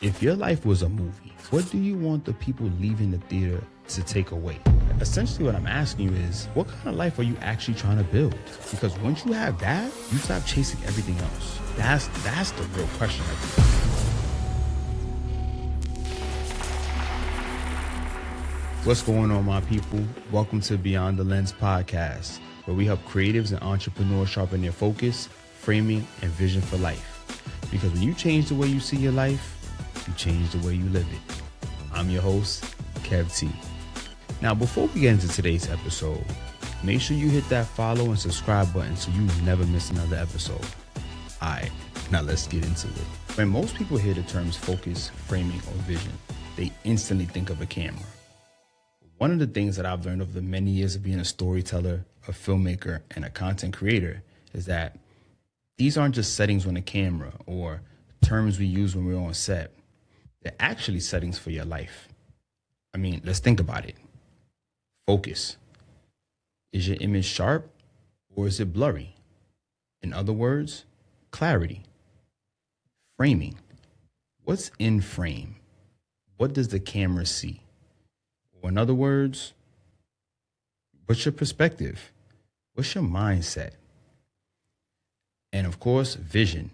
If your life was a movie, what do you want the people leaving the theater to take away? Essentially what I'm asking you is, what kind of life are you actually trying to build? Because once you have that, you stop chasing everything else. That's the real question, I think. What's going on, my people? Welcome to Beyond the Lens podcast, where we help creatives and entrepreneurs sharpen their focus, framing, and vision for life. Because when you change the way you see your life, you change the way you live it. I'm your host, Kev T. Now, before we get into today's episode, make sure you hit that follow and subscribe button so you never miss another episode. All right, now let's get into it. When most people hear the terms focus, framing, or vision, they instantly think of a camera. One of the things that I've learned over the many years of being a storyteller, a filmmaker, and a content creator is that these aren't just settings on a camera or terms we use when we're on set. They're actually settings for your life. I mean, let's think about it. Focus. Is your image sharp or is it blurry? In other words, clarity. Framing. What's in frame? What does the camera see? Or in other words, what's your perspective? What's your mindset? And of course, vision.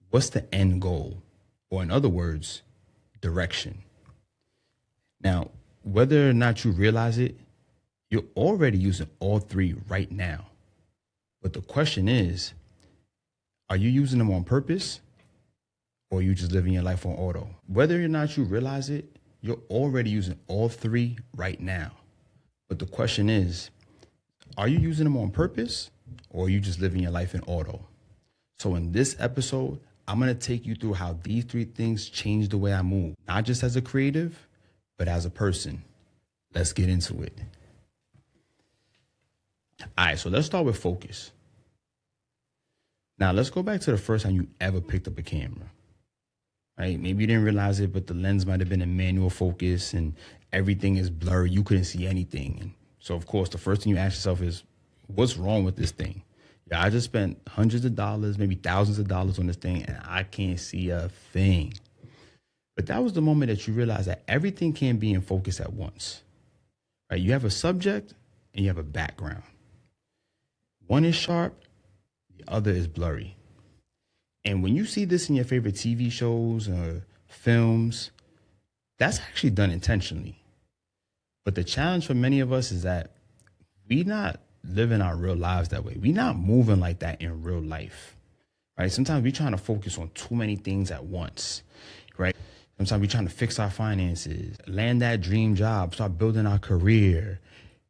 What's the end goal? Or in other words, direction. Now, whether or not you realize it, you're already using all three right now. But the question is, are you using them on purpose? Or are you just living your life on auto? Whether or not you realize it, you're already using all three right now. But the question is, are you using them on purpose? Or are you just living your life in auto? So in this episode, I'm going to take you through how these three things change the way I move, not just as a creative, but as a person. Let's get into it. All right, so let's start with focus. Now, let's go back to the first time you ever picked up a camera. Right? Maybe you didn't realize it, but the lens might have been in manual focus and everything is blurry. You couldn't see anything. And so, of course, the first thing you ask yourself is, what's wrong with this thing? Yeah, I just spent hundreds of dollars, maybe thousands of dollars on this thing, and I can't see a thing. But that was the moment that you realize that everything can't be in focus at once. Right? You have a subject and you have a background. One is sharp, the other is blurry. And when you see this in your favorite TV shows or films, that's actually done intentionally. But the challenge for many of us is that we're not living our real lives that way. We're not moving like that in real life, right? Sometimes we're trying to focus on too many things at once, right? Sometimes we're trying to fix our finances, land that dream job, start building our career,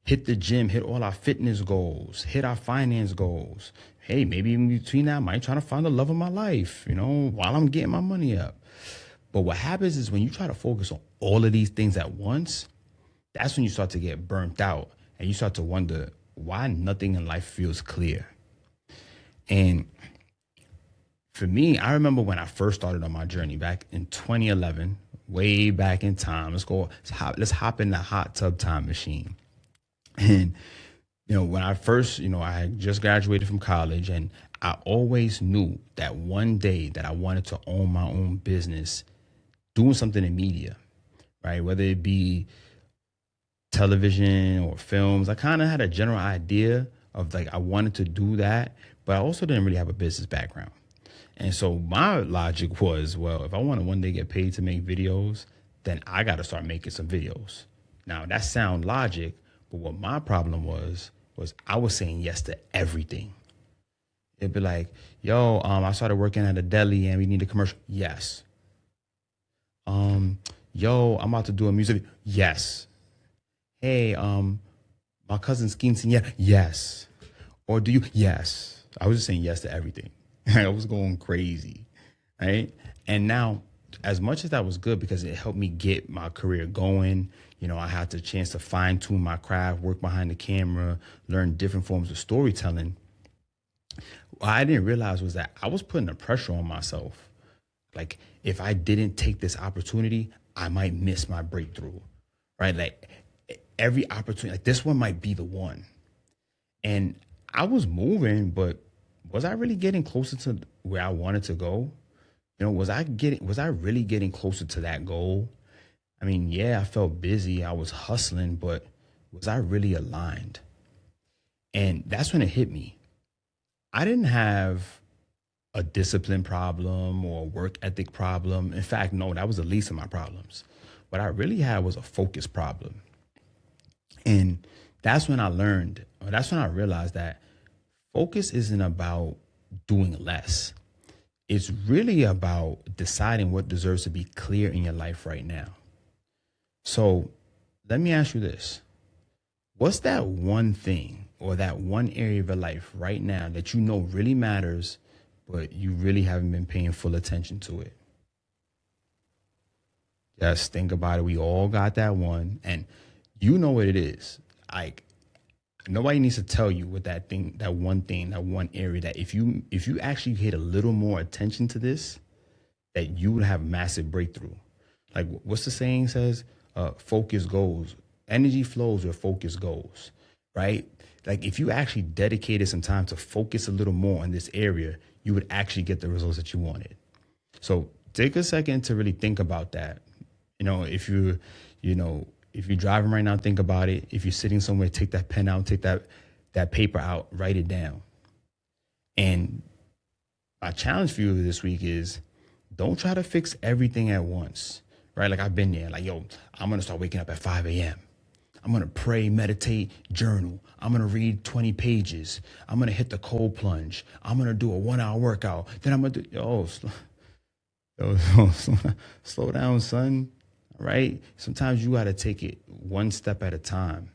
hit the gym, hit all our fitness goals, hit our finance goals. Hey, maybe in between that, I might try to find the love of my life, while I'm getting my money up. But what happens is when you try to focus on all of these things at once, that's when you start to get burnt out and you start to wonder why nothing in life feels clear. And for me, I remember when I first started on my journey back in 2011, way back in time. Let's hop in the hot tub time machine. And, when I first, I had just graduated from college, and I always knew that one day that I wanted to own my own business, doing something in media, right? Whether it be television or films. I kind of had a general idea of I wanted to do that, but I also didn't really have a business background. And so my logic was, well, if I want to one day get paid to make videos, then I got to start making some videos. Now that sounds logic, but what my problem was I was saying yes to everything. It'd be like, yo, I started working at a deli and we need a commercial. Yes. Yo, I'm about to do a music video. Yes. Hey, my cousin's quinceañera. Yes. Or do you? Yes. I was just saying yes to everything. I was going crazy, right? And now, as much as that was good because it helped me get my career going, I had the chance to fine tune my craft, work behind the camera, learn different forms of storytelling. What I didn't realize was that I was putting the pressure on myself. Like, if I didn't take this opportunity, I might miss my breakthrough, right? Like, every opportunity, like this one might be the one. And I was moving, but was I really getting closer to where I wanted to go? Was I really getting closer to that goal? I mean, yeah, I felt busy, I was hustling, but was I really aligned? And that's when it hit me. I didn't have a discipline problem or a work ethic problem. In fact, no, that was the least of my problems. What I really had was a focus problem. And that's when I learned, or that's when I realized that focus isn't about doing less. It's really about deciding what deserves to be clear in your life right now. So let me ask you this. What's that one thing or that one area of your life right now that you know really matters, but you really haven't been paying full attention to it? Just think about it. We all got that one, and you know what it is. Like, nobody needs to tell you what that thing, that one area that if you actually paid a little more attention to this, that you would have massive breakthrough. Like, what's the saying says? Focus goes, energy flows where focus goes, right? Like, if you actually dedicated some time to focus a little more in this area, you would actually get the results that you wanted. So take a second to really think about that. If you're driving right now, think about it. If you're sitting somewhere, take that pen out, take that paper out, write it down. And my challenge for you this week is, don't try to fix everything at once, right? Like, I've been there. Like, yo, I'm going to start waking up at 5 a.m. I'm going to pray, meditate, journal. I'm going to read 20 pages. I'm going to hit the cold plunge. I'm going to do a 1-hour workout. Then I'm going to do, slow down, son. Right? Sometimes you got to take it one step at a time,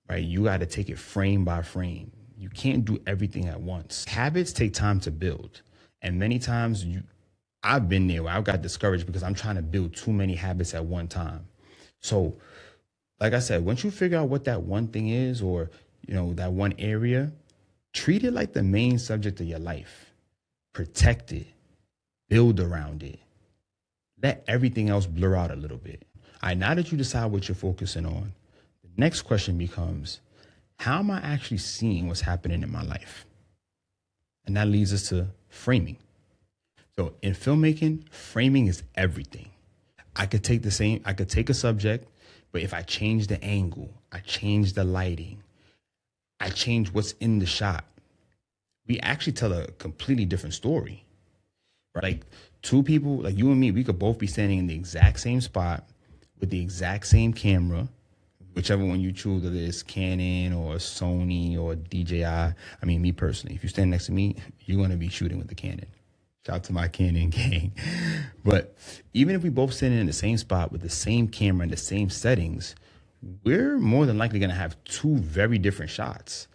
right? You got to take it frame by frame. You can't do everything at once. Habits take time to build. And many times I've been there where I got discouraged because I'm trying to build too many habits at one time. So, like I said, once you figure out what that one thing is, or, that one area, treat it like the main subject of your life. Protect it, build around it. Let everything else blur out a little bit. All right, now that you decide what you're focusing on, the next question becomes, how am I actually seeing what's happening in my life? And that leads us to framing. So in filmmaking, framing is everything. I could take a subject, but if I change the angle, I change the lighting, I change what's in the shot, we actually tell a completely different story. Right? Like, two people, like you and me, we could both be standing in the exact same spot with the exact same camera, whichever one you choose, whether it's Canon or Sony or DJI. I mean, me personally, if you stand next to me, you're going to be shooting with the Canon. Shout out to my Canon gang. But even if we both stand in the same spot with the same camera and the same settings, we're more than likely going to have two very different shots.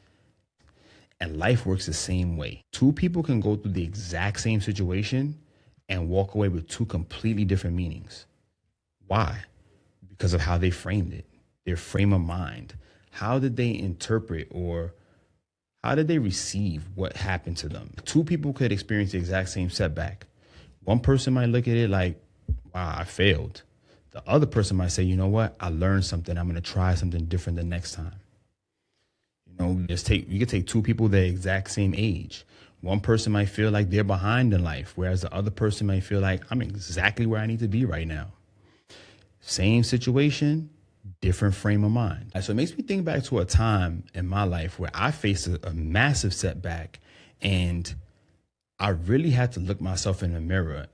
And life works the same way. Two people can go through the exact same situation and walk away with two completely different meanings. Why? Because of how they framed it, their frame of mind. How did they interpret, or how did they receive what happened to them? Two people could experience the exact same setback. One person might look at it like, wow, I failed. The other person might say, you know what? I learned something. I'm going to try something different the next time. You could take two people the exact same age. One person might feel like they're behind in life, whereas the other person might feel like I'm exactly where I need to be right now. Same situation, different frame of mind. So it makes me think back to a time in my life where I faced a massive setback, and I really had to look myself in the mirror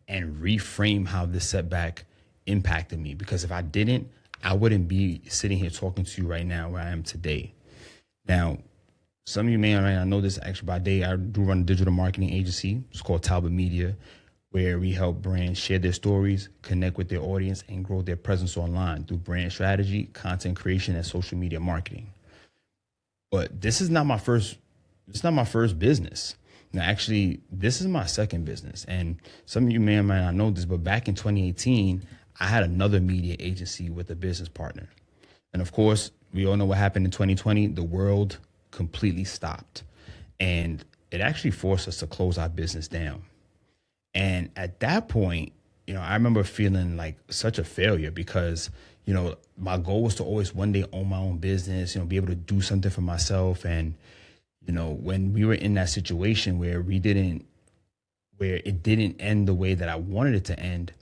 and reframe how this setback impacted me. Because if I didn't, I wouldn't be sitting here talking to you right now where I am today. Now, some of you may or may not know this, actually by day, I do run a digital marketing agency. It's called Talbot Media, where we help brands share their stories, connect with their audience, and grow their presence online through brand strategy, content creation, and social media marketing. But this is not my first business. Now, actually, this is my second business. And some of you may or may not know this, but back in 2018, I had another media agency with a business partner. And of course, we all know what happened in 2020. The world completely stopped. And it actually forced us to close our business down. And at that point, I remember feeling like such a failure because, my goal was to always one day own my own business, be able to do something for myself. And, when we were in that situation where we didn't where it didn't end the way that I wanted it to end,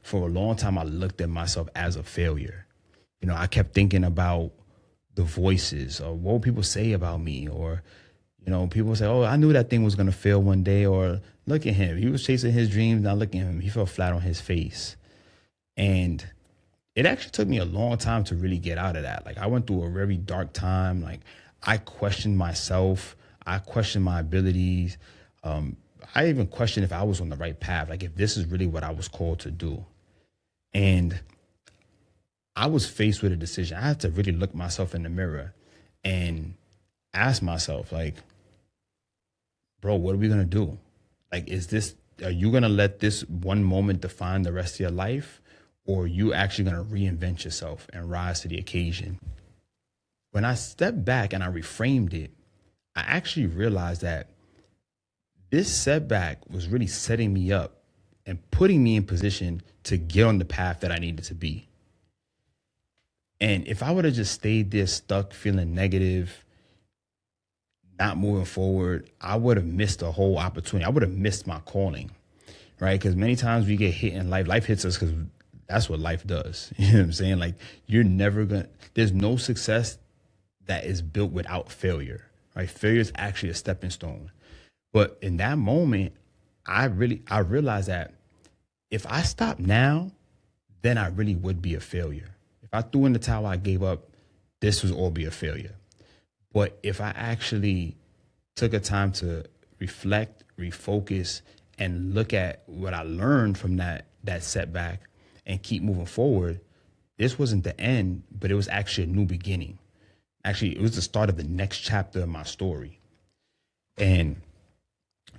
for a long time, I looked at myself as a failure. You know, I kept thinking about the voices or what would people say about me, or, you know, people say, oh, I knew that thing was going to fail one day, or look at him. He was chasing his dreams. Now look at him. He fell flat on his face. And it actually took me a long time to really get out of that. Like, I went through a very dark time. Like, I questioned myself. I questioned my abilities. I even questioned if I was on the right path, like if this is really what I was called to do. And I was faced with a decision. I had to really look myself in the mirror and ask myself, like, bro, what are we going to do? Like, are you going to let this one moment define the rest of your life? Or are you actually going to reinvent yourself and rise to the occasion? When I stepped back and I reframed it, I actually realized that this setback was really setting me up and putting me in position to get on the path that I needed to be. And if I would have just stayed there stuck, feeling negative, not moving forward, I would have missed a whole opportunity. I would have missed my calling, right? Because many times we get hit in life. Life hits us because that's what life does. You know what I'm saying? Like, there's no success that is built without failure, right? Failure is actually a stepping stone. But in that moment, I realized that if I stop now, then I really would be a failure. If I threw in the towel, I gave up, this would all be a failure. But if I actually took a time to reflect, refocus, and look at what I learned from that setback and keep moving forward, this wasn't the end, but it was actually a new beginning. Actually, it was the start of the next chapter of my story. And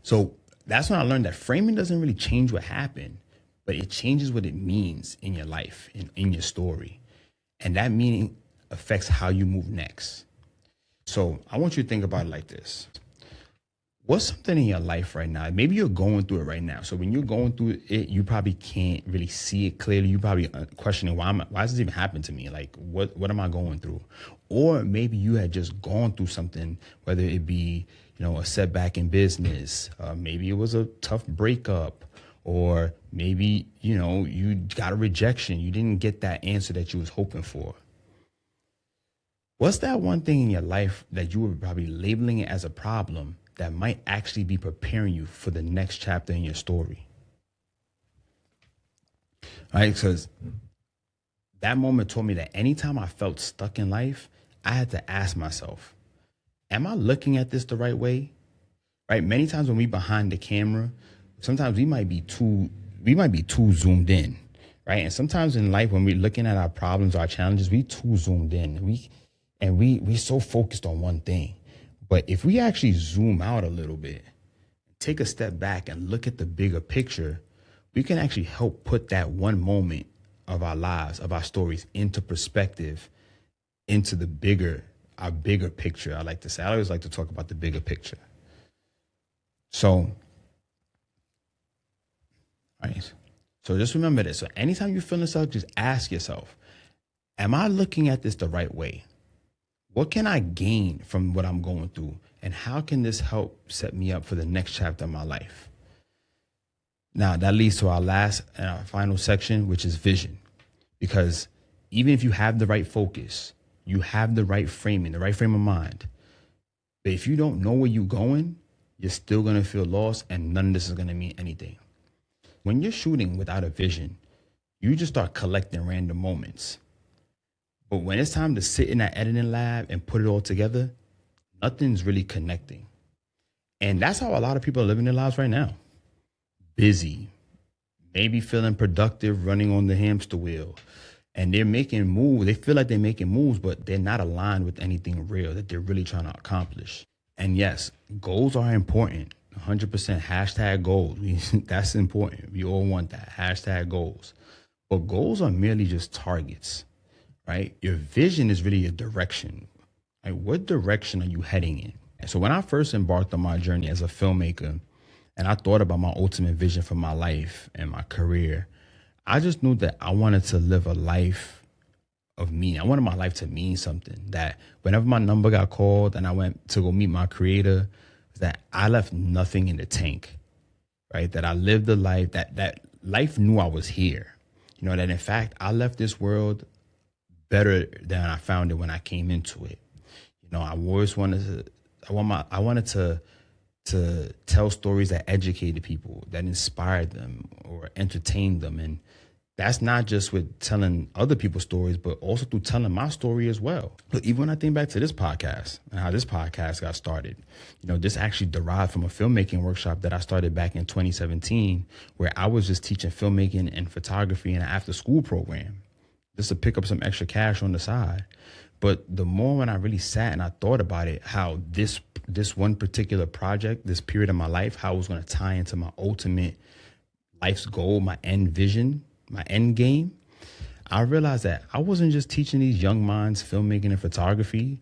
so that's when I learned that framing doesn't really change what happened, but it changes what it means in your life, in your story. And that meaning affects how you move next. So I want you to think about it like this. What's something in your life right now? Maybe you're going through it right now. So when you're going through it, you probably can't really see it clearly. You probably questioning, why does this even happen to me? Like, what am I going through? Or maybe you had just gone through something, whether it be, you know, a setback in business. Maybe it was a tough breakup, or maybe, you know, you got a rejection. You didn't get that answer that you was hoping for. What's that one thing in your life that you were probably labeling it as a problem that might actually be preparing you for the next chapter in your story? All right, because that moment taught me that anytime I felt stuck in life, I had to ask myself, am I looking at this the right way? Right? Many times when we behind the camera, sometimes we might be too zoomed in, right? And sometimes in life, when we're looking at our problems, our challenges, we too zoomed in. We so focused on one thing. But if we actually zoom out a little bit, take a step back and look at the bigger picture, we can actually help put that one moment of our lives, of our stories, into perspective, into our bigger picture. I like to say, I always like to talk about the bigger picture. So, all right. So just remember this. So anytime you're feeling stuck, just ask yourself, am I looking at this the right way? What can I gain from what I'm going through? And how can this help set me up for the next chapter of my life? Now, that leads to our last and our final section, which is vision. Because even if you have the right focus, you have the right framing, the right frame of mind, but if you don't know where you're going, you're still going to feel lost, and none of this is going to mean anything. When you're shooting without a vision, you just start collecting random moments. But when it's time to sit in that editing lab and put it all together, nothing's really connecting. And that's how a lot of people are living their lives right now. Busy, maybe feeling productive, running on the hamster wheel. And they're making moves. They feel like they're making moves, but they're not aligned with anything real that they're really trying to accomplish. And yes, goals are important. 100% hashtag goals. That's important. We all want that. Hashtag goals. But goals are merely just targets. Right? Your vision is really a direction. Like, what direction are you heading in? And so when I first embarked on my journey as a filmmaker, and I thought about my ultimate vision for my life and my career, I just knew that I wanted to live a life of meaning. I wanted my life to mean something, that whenever my number got called and I went to go meet my creator, that I left nothing in the tank. right? That I lived the life that life knew I was here. You know, that in fact, I left this world better than I found it when I came into it. You know, I always wanted to tell stories that educated people, that inspired them or entertained them. And that's not just with telling other people's stories, but also through telling my story as well. But even when I think back to this podcast and how this podcast got started, you know, this actually derived from a filmmaking workshop that I started back in 2017, where I was just teaching filmmaking and photography in an after school program just to pick up some extra cash on the side. But the more when I really sat and I thought about it, how this one particular project, this period of my life, how it was going to tie into my ultimate life's goal, my end vision, my end game, I realized that I wasn't just teaching these young minds filmmaking and photography.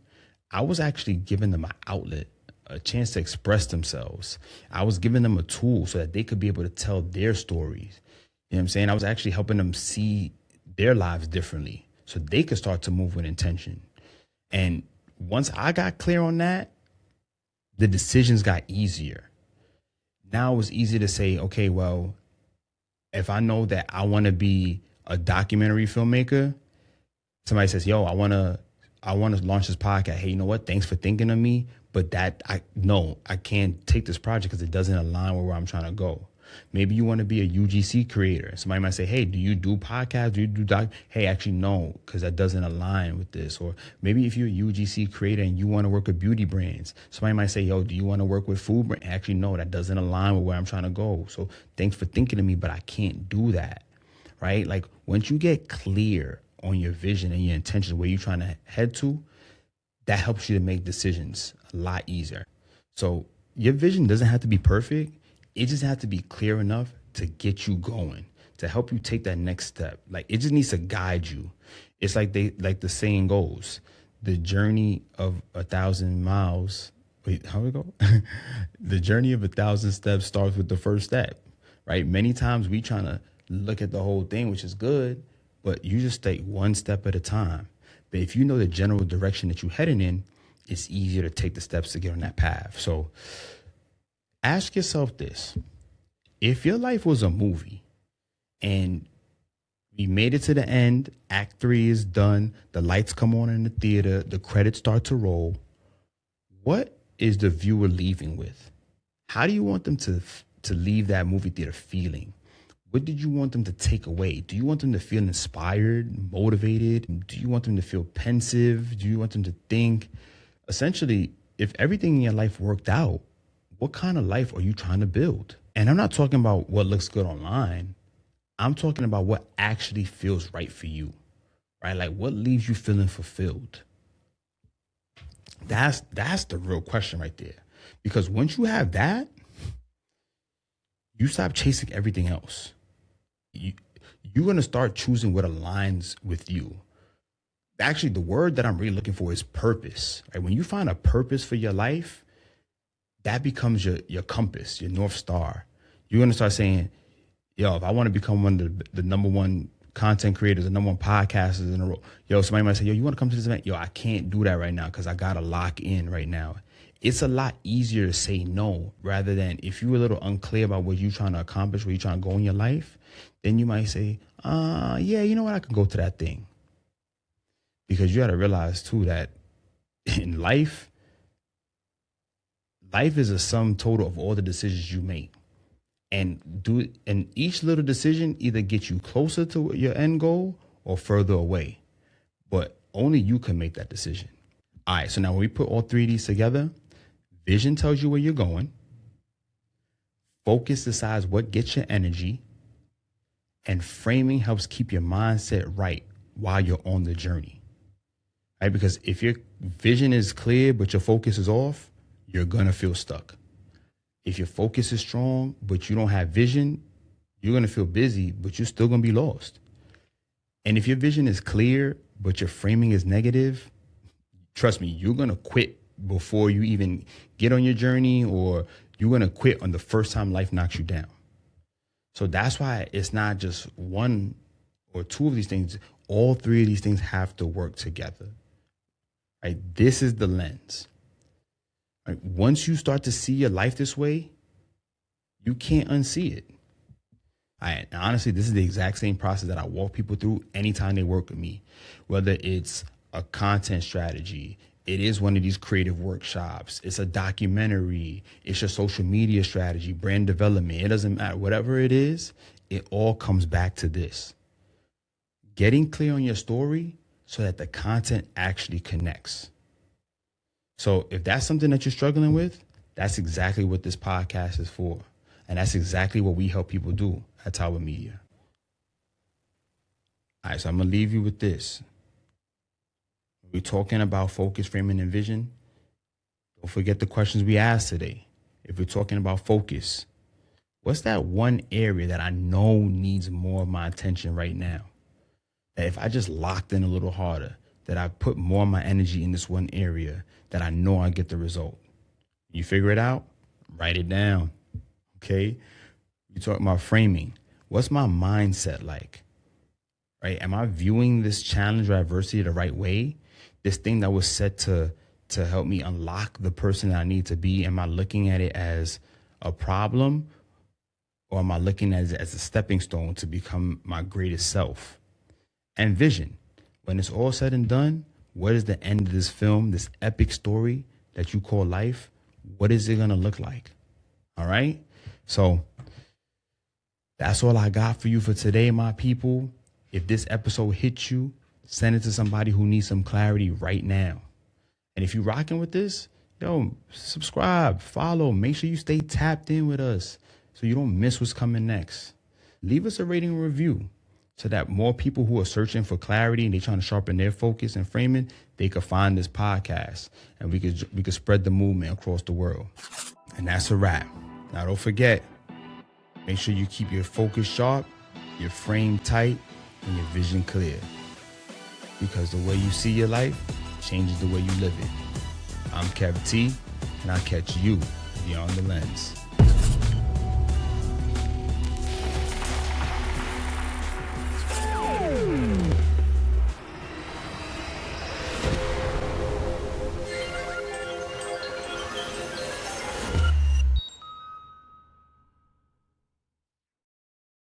I was actually giving them an outlet, a chance to express themselves. I was giving them a tool so that they could be able to tell their stories. You know what I'm saying? I was actually helping them see their lives differently so they could start to move with intention. And once I got clear on that, the decisions got easier. Now it was easy to say, okay, well, if I know that I want to be a documentary filmmaker, somebody says, yo, I want to launch this podcast. Hey, you know what? Thanks for thinking of me. But I can't take this project because it doesn't align with where I'm trying to go. Maybe you want to be a UGC creator. Somebody might say, hey, do you do podcasts? Do you do doc? Hey, actually, no, because that doesn't align with this. Or maybe if you're a UGC creator and you want to work with beauty brands, somebody might say, yo, do you want to work with food brands? Actually, no, that doesn't align with where I'm trying to go. So thanks for thinking of me, but I can't do that, right? Like once you get clear on your vision and your intentions, where you're trying to head to, that helps you to make decisions a lot easier. So your vision doesn't have to be perfect. It just has to be clear enough to get you going, to help you take that next step. Like it just needs to guide you. It's like the saying goes, the journey of 1,000 miles. Wait, how we go? The journey of 1,000 steps starts with the first step, right? Many times we trying to look at the whole thing, which is good, but you just take one step at a time. But if you know the general direction that you're heading in, it's easier to take the steps to get on that path. So ask yourself this: if your life was a movie and we made it to the end, act 3 is done, the lights come on in the theater, the credits start to roll, what is the viewer leaving with? How do you want them to leave that movie theater feeling? What did you want them to take away? Do you want them to feel inspired, motivated? Do you want them to feel pensive? Do you want them to think? Essentially, if everything in your life worked out, what kind of life are you trying to build? And I'm not talking about what looks good online. I'm talking about what actually feels right for you, right? Like what leaves you feeling fulfilled? That's the real question right there. Because once you have that, you stop chasing everything else. You're going to start choosing what aligns with you. Actually, the word that I'm really looking for is purpose. Right? When you find a purpose for your life, that becomes your compass, your North Star. You're going to start saying, yo, if I want to become one of the number one content creators, the number one podcasters in a row, yo, somebody might say, yo, you want to come to this event? Yo, I can't do that right now because I got to lock in right now. It's a lot easier to say no rather than if you're a little unclear about what you're trying to accomplish, where you're trying to go in your life, then you might say, yeah, you know what? I can go to that thing. Because you got to realize too that in life is a sum total of all the decisions you make. And each little decision either gets you closer to your end goal or further away. But only you can make that decision. All right, so now when we put all 3 of these together, vision tells you where you're going. Focus decides what gets your energy. And framing helps keep your mindset right while you're on the journey. Right? Because if your vision is clear, but your focus is off, you're going to feel stuck. If your focus is strong, but you don't have vision, you're going to feel busy, but you're still going to be lost. And if your vision is clear, but your framing is negative, trust me, you're going to quit before you even get on your journey, or you're going to quit on the first time life knocks you down. So that's why it's not just one or two of these things. All 3 of these things have to work together. Right? This is the lens. Right? Once you start to see your life this way, You can't unsee it. Honestly, this is the exact same process that I walk people through anytime they work with me, whether it's a content strategy, it is one of these creative workshops, it's a documentary, it's your social media strategy, brand development. It doesn't matter. Whatever it is, it all comes back to this. Getting clear on your story so that the content actually connects. So if that's something that you're struggling with, that's exactly what this podcast is for. And that's exactly what we help people do at Tower Media. All right, so I'm going to leave you with this. We're talking about focus, framing, and vision. Don't forget the questions we asked today. If we're talking about focus, what's that one area that I know needs more of my attention right now? That if I just locked in a little harder, that I put more of my energy in this one area, that I know I get the result. You figure it out, write it down. Okay? You talk about framing. What's my mindset like? Right? Am I viewing this challenge or adversity the right way? This thing that was set to help me unlock the person that I need to be, am I looking at it as a problem, or am I looking at it as a stepping stone to become my greatest self? And vision. When it's all said and done, what is the end of this film, this epic story that you call life? What is it going to look like? All right? So that's all I got for you for today, my people. If this episode hit you, send it to somebody who needs some clarity right now. And if you're rocking with this, subscribe, follow, make sure you stay tapped in with us so you don't miss what's coming next. Leave us a rating and review so that more people who are searching for clarity and they're trying to sharpen their focus and framing, they could find this podcast and we could spread the movement across the world. And that's a wrap. Now, don't forget, make sure you keep your focus sharp, your frame tight, and your vision clear. Because the way you see your life changes the way you live it. I'm Kev T, and I'll catch you beyond the lens.